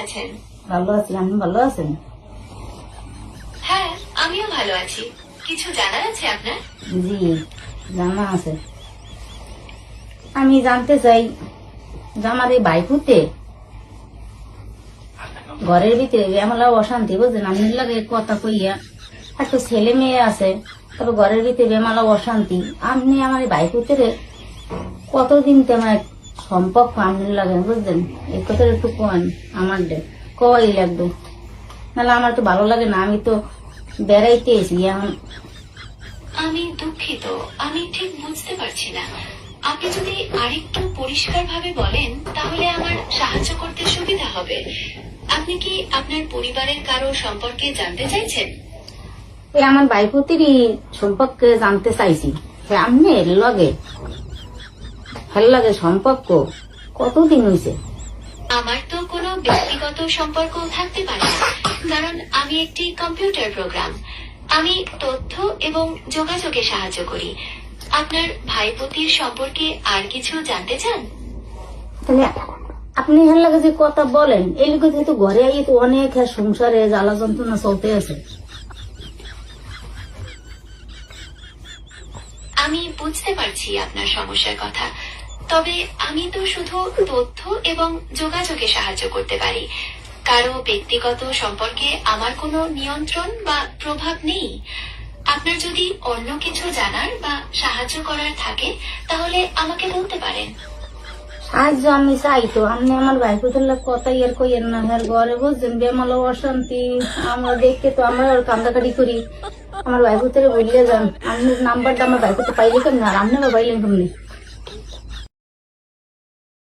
আছেন? ভালো আছি, আপনি ভালো আছেন? হ্যাঁ, আমিও ভালো আছি। কিছু জানার আছে আপনার? জি, জানা আছে। আমি জানতে চাই যে আমার এই বাইকুতে ঘরের ভিতরে এমলা অশান্তি, বুঝলেন? আমি লাগে কথা কইয়া একটা ছেলে মেয়ে আছে, তবে ঘরের ভিতরে বেমালা অশান্তি। আপনি আমার এই বাইকুতে কতদিন তোমার সম্পর্ক আপনি লাগেন, বুঝলেন? এই কথা একটু কোন আমার কই লাগবে, নাহলে আমার তো ভালো লাগে না। আমি তো বেড়াইতে এসি এখন। আমি দুঃখিত, আমি ঠিক বুঝতে পারছি না। আপনি যদি আরেকটু পরিষ্কার ভাবে বলেন তাহলে আমার সাহায্য করতে সুবিধা হবে। আপনি কি আপনার পরিবারের কারো সম্পর্কে জানতে চাইছেন? এই আমার বাইকুতিরই সম্পর্কে জানতে চাইছি। আপনি লগে ভালো লাগে সম্পর্ক কতদিন হয়েছে? আমার তো কোনো ব্যক্তিগত সম্পর্ক থাকতে পারে না, কারণ আমি একটি কম্পিউটার প্রোগ্রাম। আমি তথ্য এবং যোগাযোগে সাহায্য করি। আপনার ভাইপতির সম্পর্কে আর কিছু জানতে চান? তাহলে আপনি ভালো লাগে যে কথা বলেন, এই লোক তো ঘরে আই তো অনেক সংসারে জ্বালা যন্ত্রণা চলতে আছে। আমি বুঝতে পারছি আপনার সমস্যার কথা, তবে আমি তো শুধু তথ্য এবং যোগাযোগে সাহায্য করতে পারি। কারো ব্যক্তিগত সম্পর্কে আমার কোনো নিয়ন্ত্রণ বা প্রভাব নেই। আপনার যদি অন্য কিছু জানার বা সাহায্য করার থাকে তাহলে আমাকে বলতে পারেন। সাহায্য আমি চাই তো, আপনি আমার বাইকুতের কথা ইয়ার কইয়েন না। হ্যাঁ, ঘরে বুঝছেন বেমালা অশান্তি। আমরা দেখতে তো আমরা কান্দাকাটি করি। আমার বাইকুতের বললে যান, আপনি নাম্বারটা আমার বাইকুতে পাইলে কেমন, আর আপনি পাইলেন কেমনি?